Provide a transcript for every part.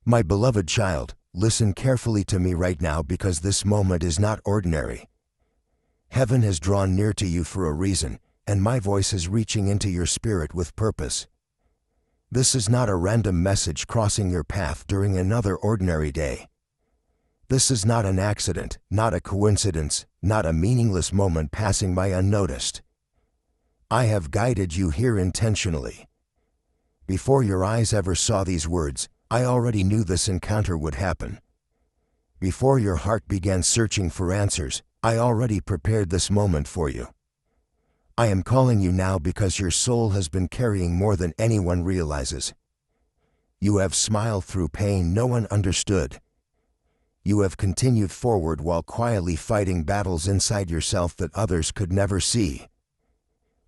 My beloved child, listen carefully to me right now because this moment is not ordinary. Heaven has drawn near to you for a reason, and my voice is reaching into your spirit with purpose. This is not a random message crossing your path during another ordinary day. This is not an accident, not a coincidence, not a meaningless moment passing by unnoticed. I have guided you here intentionally. Before your eyes ever saw these words, I already knew this encounter would happen. Before your heart began searching for answers, I already prepared this moment for you. I am calling you now because your soul has been carrying more than anyone realizes. You have smiled through pain no one understood. You have continued forward while quietly fighting battles inside yourself that others could never see.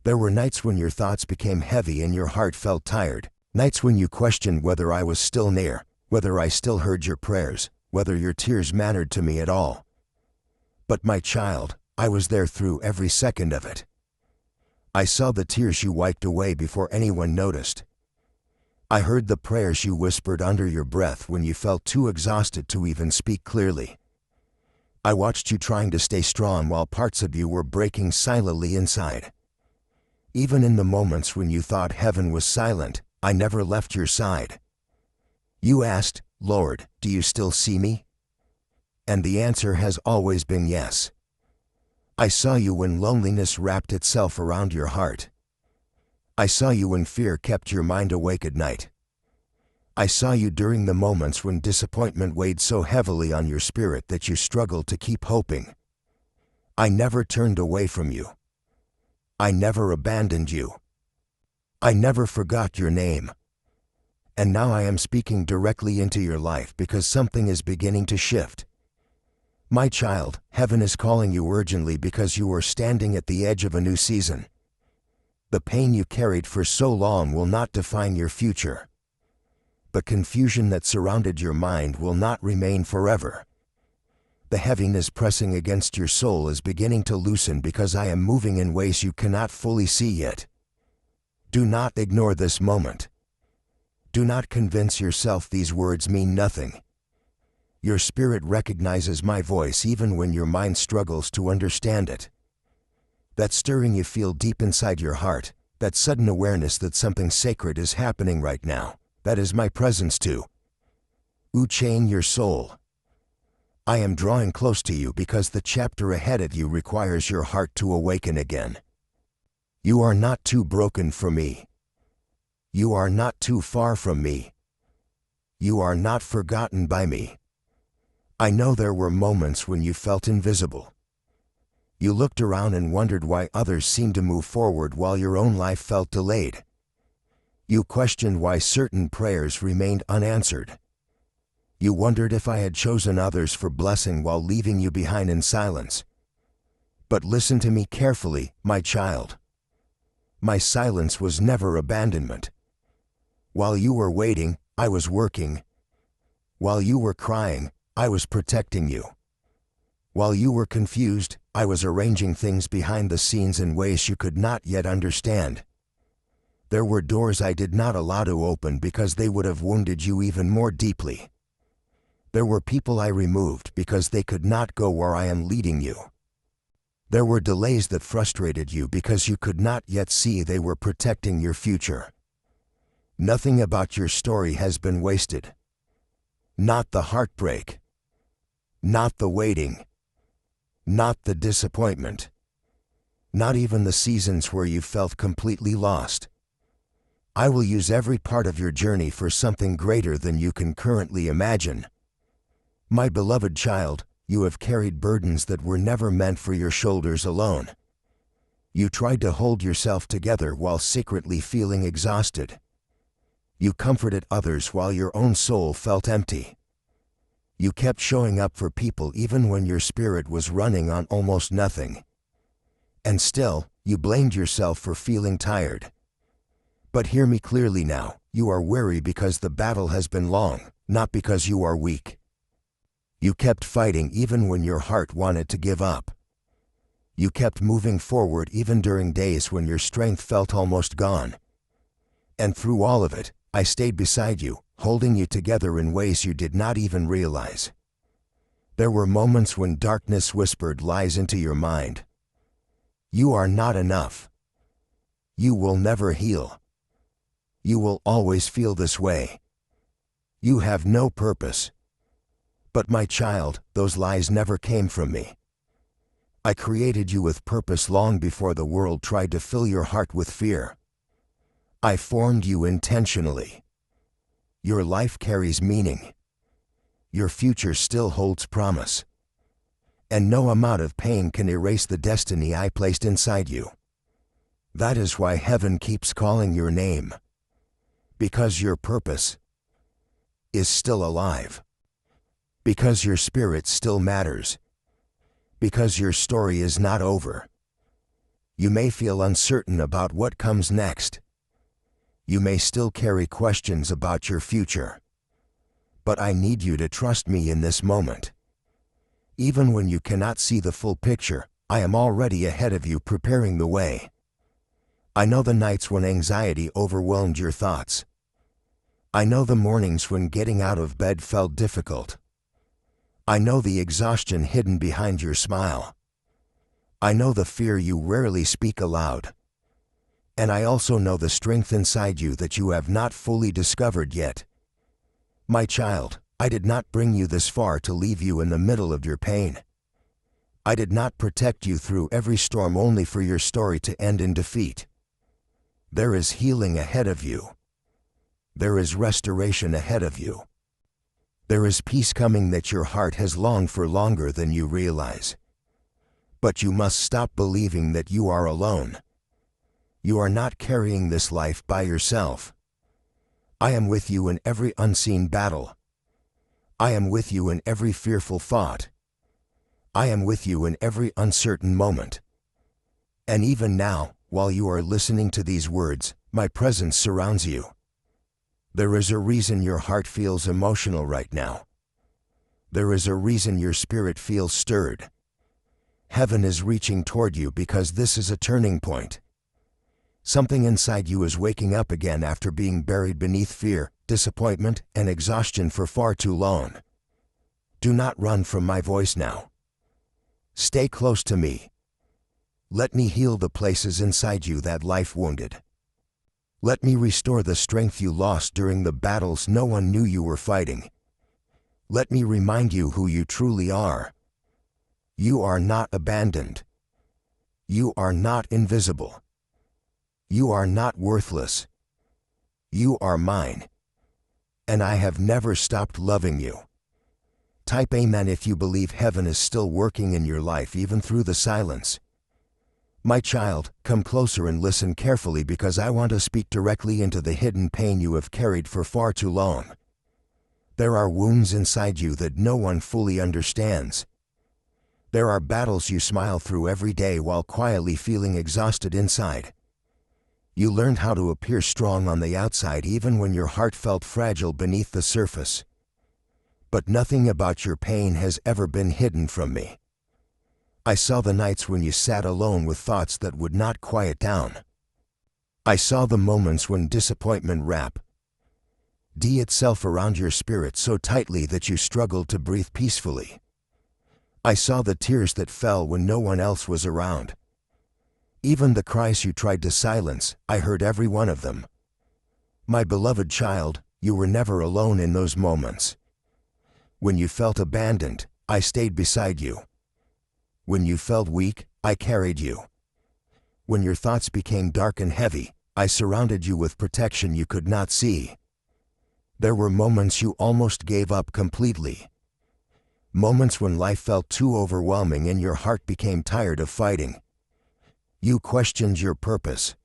There were nights when your thoughts became heavy and your heart felt tired, nights when you questioned whether I was still near, whether I still heard your prayers, whether your tears mattered to me at all. But my child, I was there through every second of it. I saw the tears you wiped away before anyone noticed. I heard the prayers you whispered under your breath when you felt too exhausted to even speak clearly. I watched you trying to stay strong while parts of you were breaking silently inside. Even in the moments when you thought heaven was silent, I never left your side. You asked, "Lord, do you still see me?" And the answer has always been yes. I saw you when loneliness wrapped itself around your heart. I saw you when fear kept your mind awake at night. I saw you during the moments when disappointment weighed so heavily on your spirit that you struggled to keep hoping. I never turned away from you. I never abandoned you. I never forgot your name. And now I am speaking directly into your life because something is beginning to shift. My child, heaven is calling you urgently because you are standing at the edge of a new season. The pain you carried for so long will not define your future. The confusion that surrounded your mind will not remain forever. The heaviness pressing against your soul is beginning to loosen because I am moving in ways you cannot fully see yet. Do not ignore this moment. Do not convince yourself these words mean nothing. Your spirit recognizes my voice even when your mind struggles to understand it. That stirring you feel deep inside your heart, that sudden awareness that something sacred is happening right now, that is my presence too. Chain your soul. I am drawing close to you because the chapter ahead of you requires your heart to awaken again. You are not too broken for me. You are not too far from me. You are not forgotten by me. I know there were moments when you felt invisible. You looked around and wondered why others seemed to move forward while your own life felt delayed. You questioned why certain prayers remained unanswered. You wondered if I had chosen others for blessing while leaving you behind in silence. But listen to me carefully, my child. My silence was never abandonment. While you were waiting, I was working. While you were crying, I was protecting you. While you were confused, I was arranging things behind the scenes in ways you could not yet understand. There were doors I did not allow to open because they would have wounded you even more deeply. There were people I removed because they could not go where I am leading you. There were delays that frustrated you because you could not yet see they were protecting your future. Nothing about your story has been wasted. Not the heartbreak. Not the waiting. Not the disappointment. Not even the seasons where you felt completely lost. I will use every part of your journey for something greater than you can currently imagine. My beloved child, you have carried burdens that were never meant for your shoulders alone. You tried to hold yourself together while secretly feeling exhausted. You comforted others while your own soul felt empty. You kept showing up for people even when your spirit was running on almost nothing. And still, you blamed yourself for feeling tired. But hear me clearly now, you are weary because the battle has been long, not because you are weak. You kept fighting even when your heart wanted to give up. You kept moving forward even during days when your strength felt almost gone. And through all of it, I stayed beside you, holding you together in ways you did not even realize. There were moments when darkness whispered lies into your mind. You are not enough. You will never heal. You will always feel this way. You have no purpose. But my child, those lies never came from me. I created you with purpose long before the world tried to fill your heart with fear. I formed you intentionally. Your life carries meaning. Your future still holds promise. And no amount of pain can erase the destiny I placed inside you. That is why heaven keeps calling your name. Because your purpose is still alive. Because your spirit still matters. Because your story is not over. You may feel uncertain about what comes next. You may still carry questions about your future. But I need you to trust me in this moment. Even when you cannot see the full picture, I am already ahead of you, preparing the way. I know the nights when anxiety overwhelmed your thoughts. I know the mornings when getting out of bed felt difficult. I know the exhaustion hidden behind your smile. I know the fear you rarely speak aloud. And I also know the strength inside you that you have not fully discovered yet. My child, I did not bring you this far to leave you in the middle of your pain. I did not protect you through every storm only for your story to end in defeat. There is healing ahead of you. There is restoration ahead of you. There is peace coming that your heart has longed for longer than you realize. But you must stop believing that you are alone. You are not carrying this life by yourself. I am with you in every unseen battle. I am with you in every fearful thought. I am with you in every uncertain moment. And even now, while you are listening to these words, my presence surrounds you. There is a reason your heart feels emotional right now. There is a reason your spirit feels stirred. Heaven is reaching toward you because this is a turning point. Something inside you is waking up again after being buried beneath fear, disappointment, and exhaustion for far too long. Do not run from my voice now. Stay close to me. Let me heal the places inside you that life wounded. Let me restore the strength you lost during the battles no one knew you were fighting. Let me remind you who you truly are. You are not abandoned. You are not invisible. You are not worthless. You are mine. And I have never stopped loving you. Type Amen if you believe heaven is still working in your life even through the silence. My child, come closer and listen carefully because I want to speak directly into the hidden pain you have carried for far too long. There are wounds inside you that no one fully understands. There are battles you smile through every day while quietly feeling exhausted inside. You learned how to appear strong on the outside even when your heart felt fragile beneath the surface. But nothing about your pain has ever been hidden from me. I saw the nights when you sat alone with thoughts that would not quiet down. I saw the moments when disappointment wrapped itself around your spirit so tightly that you struggled to breathe peacefully. I saw the tears that fell when no one else was around. Even the cries you tried to silence, I heard every one of them. My beloved child, you were never alone in those moments. When you felt abandoned, I stayed beside you. When you felt weak, I carried you. When your thoughts became dark and heavy, I surrounded you with protection you could not see. There were moments you almost gave up completely. Moments when life felt too overwhelming and your heart became tired of fighting. You questioned your purpose.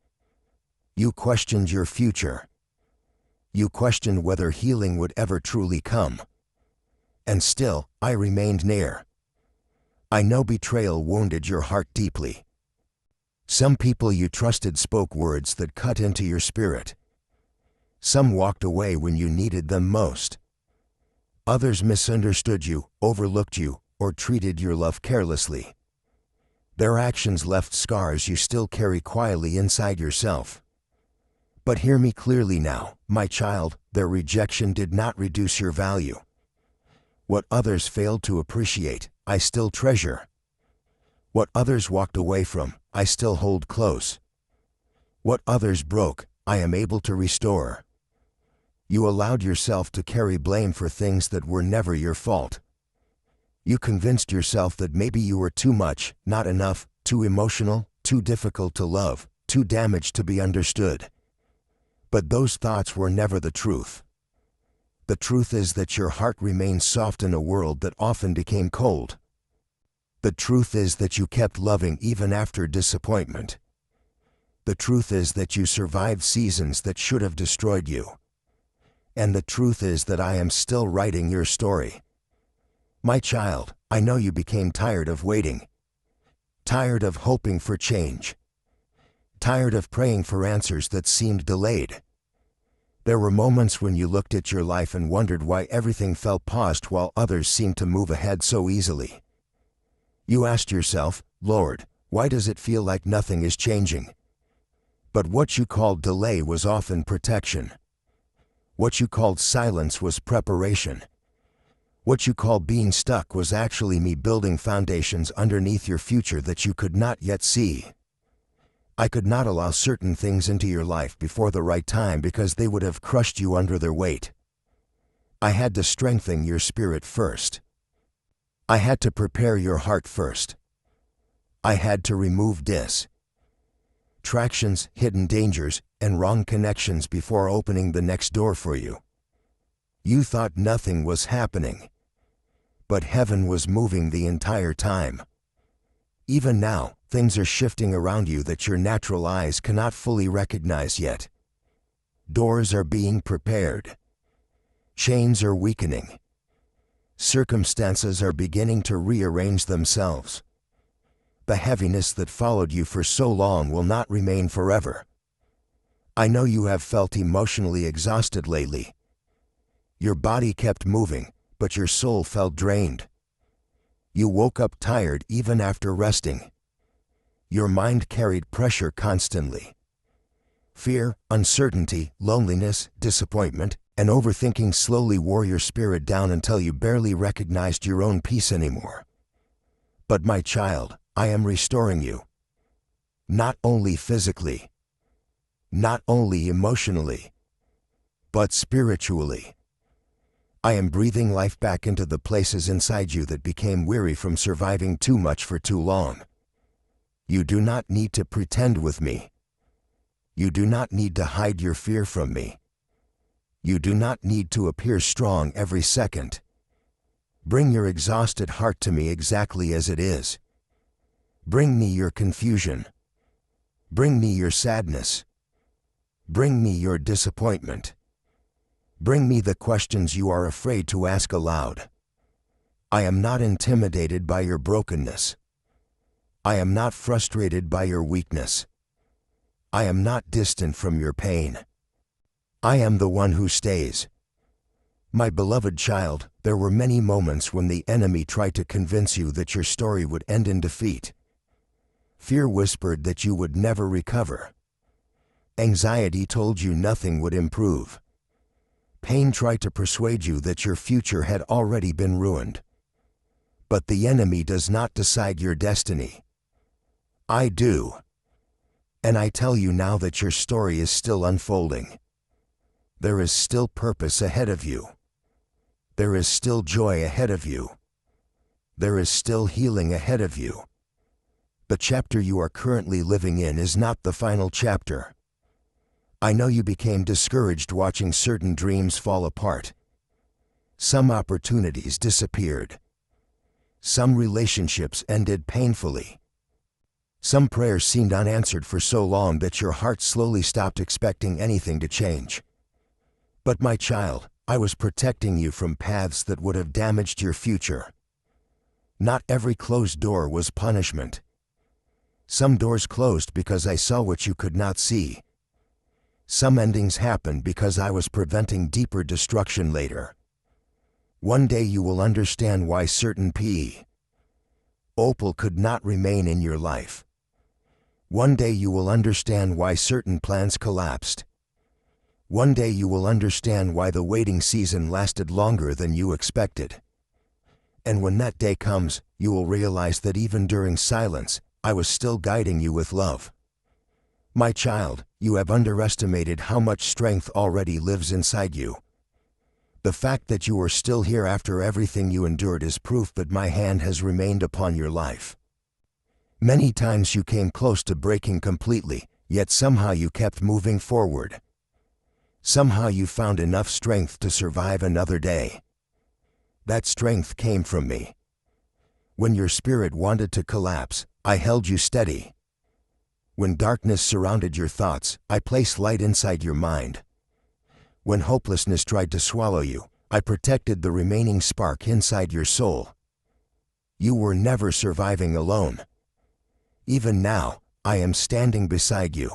You questioned your future. You questioned whether healing would ever truly come. And still, I remained near. I know betrayal wounded your heart deeply. Some people you trusted spoke words that cut into your spirit. Some walked away when you needed them most. Others misunderstood you, overlooked you, or treated your love carelessly. Their actions left scars you still carry quietly inside yourself. But hear me clearly now, my child, Their rejection did not reduce your value. What others failed to appreciate, I still treasure. What others walked away from, I still hold close. What others broke, I am able to restore. You allowed yourself to carry blame for things that were never your fault. You convinced yourself that maybe you were too much, not enough, too emotional, too difficult to love, too damaged to be understood. But those thoughts were never the truth. The truth is that your heart remained soft in a world that often became cold. The truth is that you kept loving even after disappointment. The truth is that you survived seasons that should have destroyed you. And the truth is that I am still writing your story. My child, I know you became tired of waiting. Tired of hoping for change. Tired of praying for answers that seemed delayed. There were moments when you looked at your life and wondered why everything felt paused while others seemed to move ahead so easily. You asked yourself, Lord, why does it feel like nothing is changing? But what you called delay was often protection. What you called silence was preparation. What you called being stuck was actually me building foundations underneath your future that you could not yet see. I could not allow certain things into your life before the right time because they would have crushed you under their weight. I had to strengthen your spirit first. I had to prepare your heart first. I had to remove distractions, hidden dangers, and wrong connections before opening the next door for you. You thought nothing was happening, but heaven was moving the entire time. Even now, things are shifting around you that your natural eyes cannot fully recognize yet. Doors are being prepared. Chains are weakening. Circumstances are beginning to rearrange themselves. The heaviness that followed you for so long will not remain forever. I know you have felt emotionally exhausted lately. Your body kept moving, but your soul felt drained. You woke up tired even after resting. Your mind carried pressure constantly. Fear, uncertainty, loneliness, disappointment, and overthinking slowly wore your spirit down until you barely recognized your own peace anymore. But my child, I am restoring you. Not only physically, not only emotionally, but spiritually. I am breathing life back into the places inside you that became weary from surviving too much for too long. You do not need to pretend with me. You do not need to hide your fear from me. You do not need to appear strong every second. Bring your exhausted heart to me exactly as it is. Bring me your confusion. Bring me your sadness. Bring me your disappointment. Bring me the questions you are afraid to ask aloud. I am not intimidated by your brokenness. I am not frustrated by your weakness. I am not distant from your pain. I am the one who stays. My beloved child, there were many moments when the enemy tried to convince you that your story would end in defeat. Fear whispered that you would never recover. Anxiety told you nothing would improve. Pain tried to persuade you that your future had already been ruined. But the enemy does not decide your destiny. I do. And I tell you now that your story is still unfolding. There is still purpose ahead of you. There is still joy ahead of you. There is still healing ahead of you. The chapter you are currently living in is not the final chapter. I know you became discouraged watching certain dreams fall apart. Some opportunities disappeared. Some relationships ended painfully. Some prayers seemed unanswered for so long that your heart slowly stopped expecting anything to change. But my child, I was protecting you from paths that would have damaged your future. Not every closed door was punishment. Some doors closed because I saw what you could not see. Some endings happened because I was preventing deeper destruction later. One day you will understand why certain opal could not remain in your life. One day you will understand why certain plans collapsed. One day you will understand why the waiting season lasted longer than you expected. And when that day comes, you will realize that even during silence, I was still guiding you with love. My child, you have underestimated how much strength already lives inside you. The fact that you are still here after everything you endured is proof that my hand has remained upon your life. Many times you came close to breaking completely, yet somehow you kept moving forward. Somehow you found enough strength to survive another day. That strength came from me. When your spirit wanted to collapse, I held you steady. When darkness surrounded your thoughts, I placed light inside your mind. When hopelessness tried to swallow you, I protected the remaining spark inside your soul. You were never surviving alone. Even now, I am standing beside you.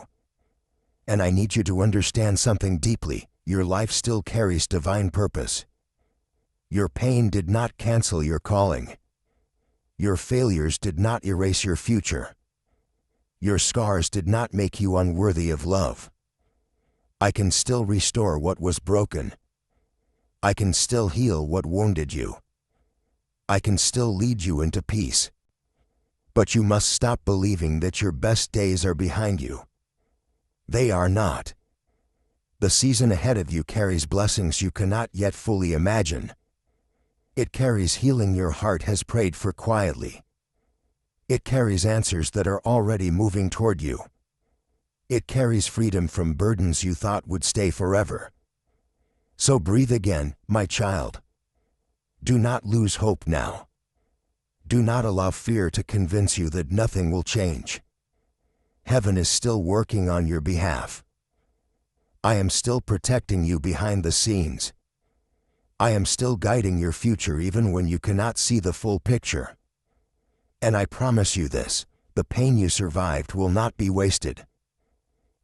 And I need you to understand something deeply: your life still carries divine purpose. Your pain did not cancel your calling. Your failures did not erase your future. Your scars did not make you unworthy of love. I can still restore what was broken. I can still heal what wounded you. I can still lead you into peace. But you must stop believing that your best days are behind you. They are not. The season ahead of you carries blessings you cannot yet fully imagine. It carries healing your heart has prayed for quietly. It carries answers that are already moving toward you. It carries freedom from burdens you thought would stay forever. So breathe again, my child. Do not lose hope now. Do not allow fear to convince you that nothing will change. Heaven is still working on your behalf. I am still protecting you behind the scenes. I am still guiding your future even when you cannot see the full picture. And I promise you this: the pain you survived will not be wasted.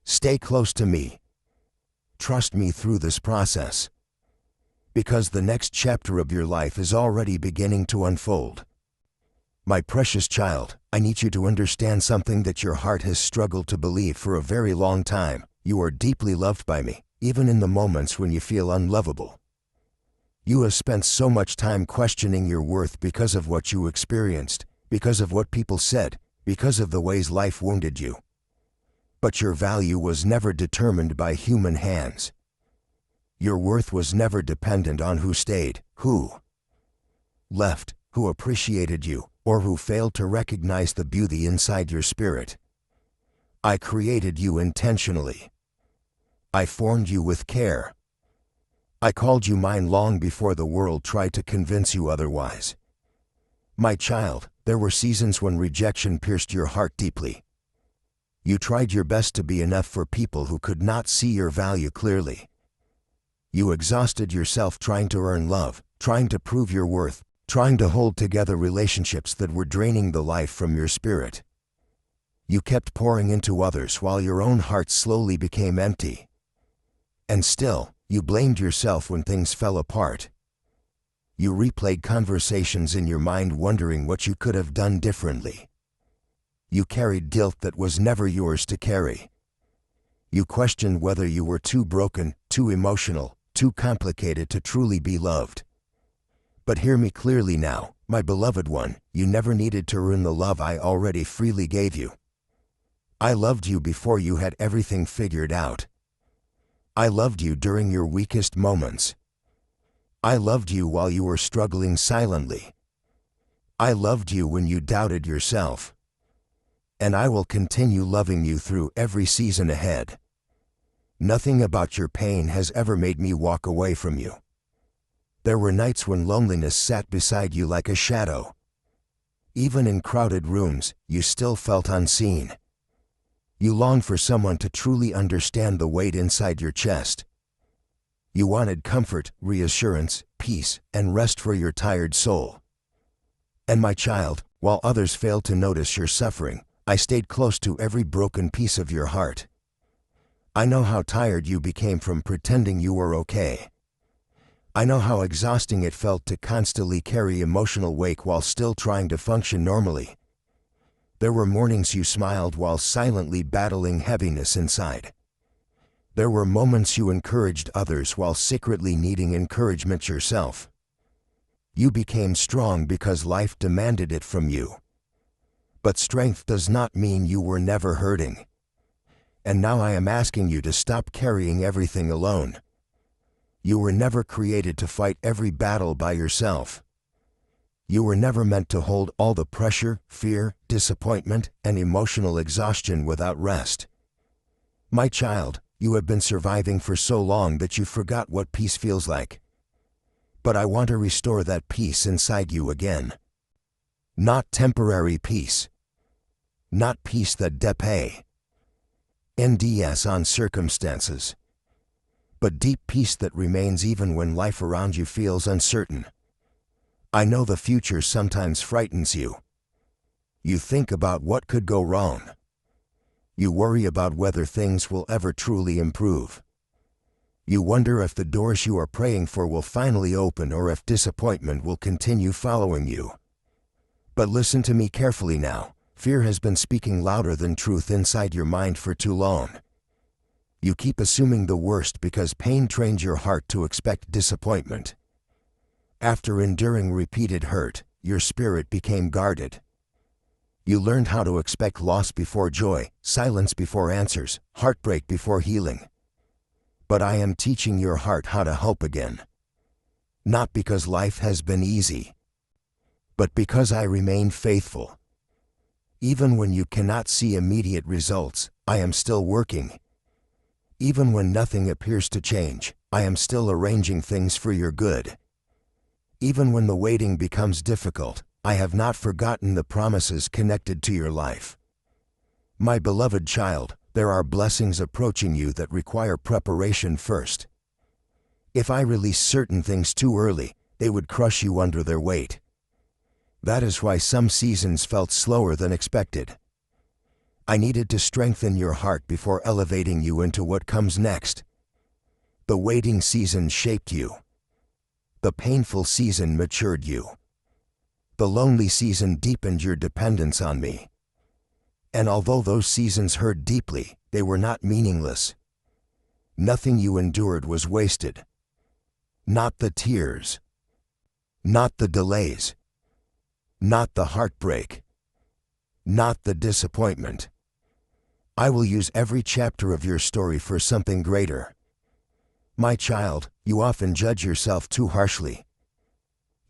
Stay close to me. Trust me through this process. Because the next chapter of your life is already beginning to unfold. My precious child, I need you to understand something that your heart has struggled to believe for a very long time. You are deeply loved by me, even in the moments when you feel unlovable. You have spent so much time questioning your worth because of what you experienced, because of what people said, because of the ways life wounded you. But your value was never determined by human hands. Your worth was never dependent on who stayed, who left, who appreciated you, or who failed to recognize the beauty inside your spirit. I created you intentionally. I formed you with care. I called you mine long before the world tried to convince you otherwise. My child, there were seasons when rejection pierced your heart deeply. You tried your best to be enough for people who could not see your value clearly. You exhausted yourself trying to earn love, trying to prove your worth, trying to hold together relationships that were draining the life from your spirit. You kept pouring into others while your own heart slowly became empty. And still, you blamed yourself when things fell apart. You replayed conversations in your mind wondering what you could have done differently. You carried guilt that was never yours to carry. You questioned whether you were too broken, too emotional, too complicated to truly be loved. But hear me clearly now, my beloved one, you never needed to earn the love I already freely gave you. I loved you before you had everything figured out. I loved you during your weakest moments. I loved you while you were struggling silently. I loved you when you doubted yourself. And I will continue loving you through every season ahead. Nothing about your pain has ever made me walk away from you. There were nights when loneliness sat beside you like a shadow. Even in crowded rooms, you still felt unseen. You longed for someone to truly understand the weight inside your chest. You wanted comfort, reassurance, peace, and rest for your tired soul. And my child, while others failed to notice your suffering, I stayed close to every broken piece of your heart. I know how tired you became from pretending you were okay. I know how exhausting it felt to constantly carry emotional weight while still trying to function normally. There were mornings you smiled while silently battling heaviness inside. There were moments you encouraged others while secretly needing encouragement yourself. You became strong because life demanded it from you. But strength does not mean you were never hurting. And now I am asking you to stop carrying everything alone. You were never created to fight every battle by yourself. You were never meant to hold all the pressure, fear, disappointment, and emotional exhaustion without rest. My child, you have been surviving for so long that you forgot what peace feels like. But I want to restore that peace inside you again. Not temporary peace. Not peace that depends on circumstances. But deep peace that remains even when life around you feels uncertain. I know the future sometimes frightens you. You think about what could go wrong. You worry about whether things will ever truly improve. You wonder if the doors you are praying for will finally open or if disappointment will continue following you. But listen to me carefully now. Fear has been speaking louder than truth inside your mind for too long. You keep assuming the worst because pain trained your heart to expect disappointment. After enduring repeated hurt, your spirit became guarded. You learned how to expect loss before joy, silence before answers, heartbreak before healing. But I am teaching your heart how to hope again. Not because life has been easy, but because I remain faithful. Even when you cannot see immediate results, I am still working. Even when nothing appears to change, I am still arranging things for your good. Even when the waiting becomes difficult, I have not forgotten the promises connected to your life. My beloved child, there are blessings approaching you that require preparation first. If I release certain things too early, they would crush you under their weight. That is why some seasons felt slower than expected. I needed to strengthen your heart before elevating you into what comes next. The waiting season shaped you. The painful season matured you. The lonely season deepened your dependence on me. And although those seasons hurt deeply, they were not meaningless. Nothing you endured was wasted. Not the tears. Not the delays. Not the heartbreak. Not the disappointment. I will use every chapter of your story for something greater. My child, you often judge yourself too harshly.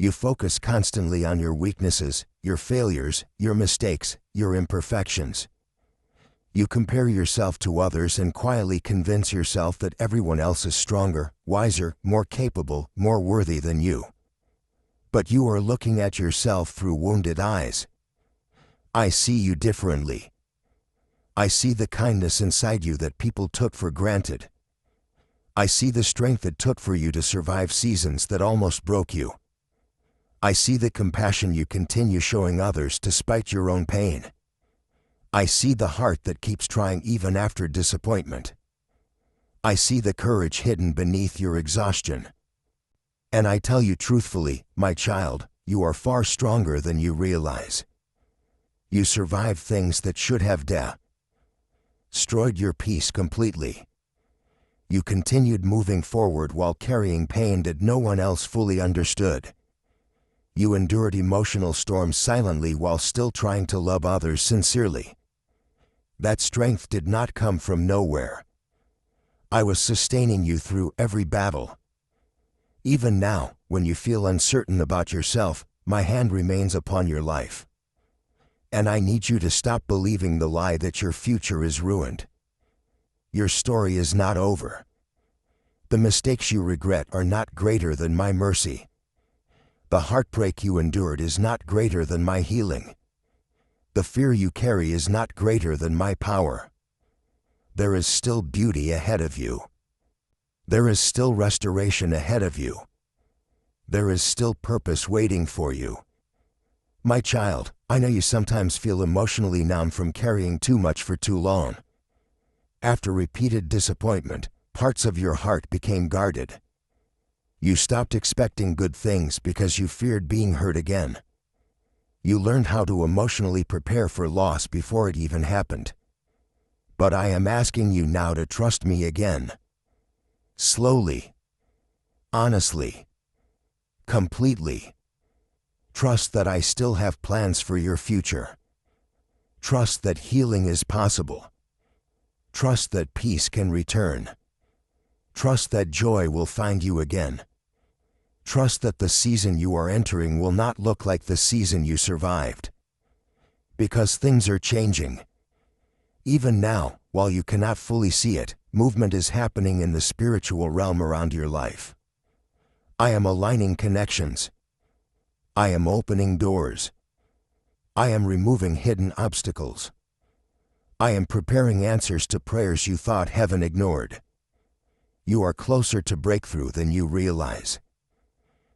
You focus constantly on your weaknesses, your failures, your mistakes, your imperfections. You compare yourself to others and quietly convince yourself that everyone else is stronger, wiser, more capable, more worthy than you. But you are looking at yourself through wounded eyes. I see you differently. I see the kindness inside you that people took for granted. I see the strength it took for you to survive seasons that almost broke you. I see the compassion you continue showing others despite your own pain. I see the heart that keeps trying even after disappointment. I see the courage hidden beneath your exhaustion. And I tell you truthfully, my child, you are far stronger than you realize. You survived things that should have destroyed your peace completely. You continued moving forward while carrying pain that no one else fully understood. You endured emotional storms silently while still trying to love others sincerely. That strength did not come from nowhere. I was sustaining you through every battle. Even now, when you feel uncertain about yourself, my hand remains upon your life. And I need you to stop believing the lie that your future is ruined. Your story is not over. The mistakes you regret are not greater than my mercy. The heartbreak you endured is not greater than my healing. The fear you carry is not greater than my power. There is still beauty ahead of you. There is still restoration ahead of you. There is still purpose waiting for you. My child, I know you sometimes feel emotionally numb from carrying too much for too long. After repeated disappointment, parts of your heart became guarded. You stopped expecting good things because you feared being hurt again. You learned how to emotionally prepare for loss before it even happened. But I am asking you now to trust me again. Slowly, honestly, completely. Trust that I still have plans for your future. Trust that healing is possible. Trust that peace can return. Trust that joy will find you again. Trust that the season you are entering will not look like the season you survived. Because things are changing. Even now, while you cannot fully see it, movement is happening in the spiritual realm around your life. I am aligning connections. I am opening doors. I am removing hidden obstacles. I am preparing answers to prayers you thought heaven ignored. You are closer to breakthrough than you realize.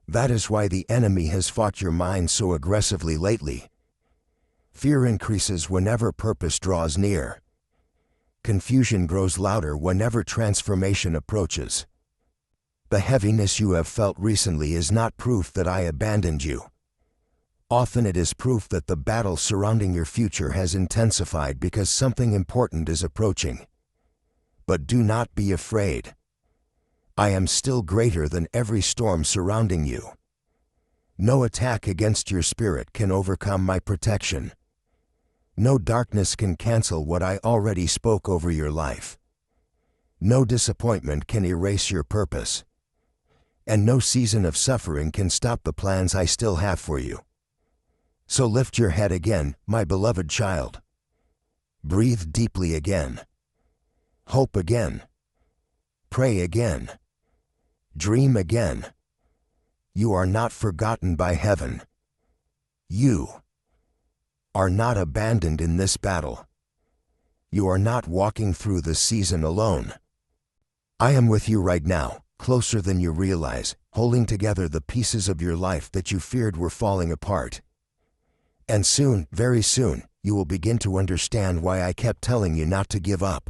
That is why the enemy has fought your mind so aggressively lately. Fear increases whenever purpose draws near. Confusion grows louder whenever transformation approaches. The heaviness you have felt recently is not proof that I abandoned you. Often it is proof that the battle surrounding your future has intensified because something important is approaching. But do not be afraid. I am still greater than every storm surrounding you. No attack against your spirit can overcome my protection. No darkness can cancel what I already spoke over your life. No disappointment can erase your purpose. And no season of suffering can stop the plans I still have for you. So lift your head again, my beloved child. Breathe deeply again. Hope again. Pray again. Dream again. You are not forgotten by heaven. You are not abandoned in this battle. You are not walking through the season alone. I am with you right now, closer than you realize, holding together the pieces of your life that you feared were falling apart. And soon, very soon, you will begin to understand why I kept telling you not to give up.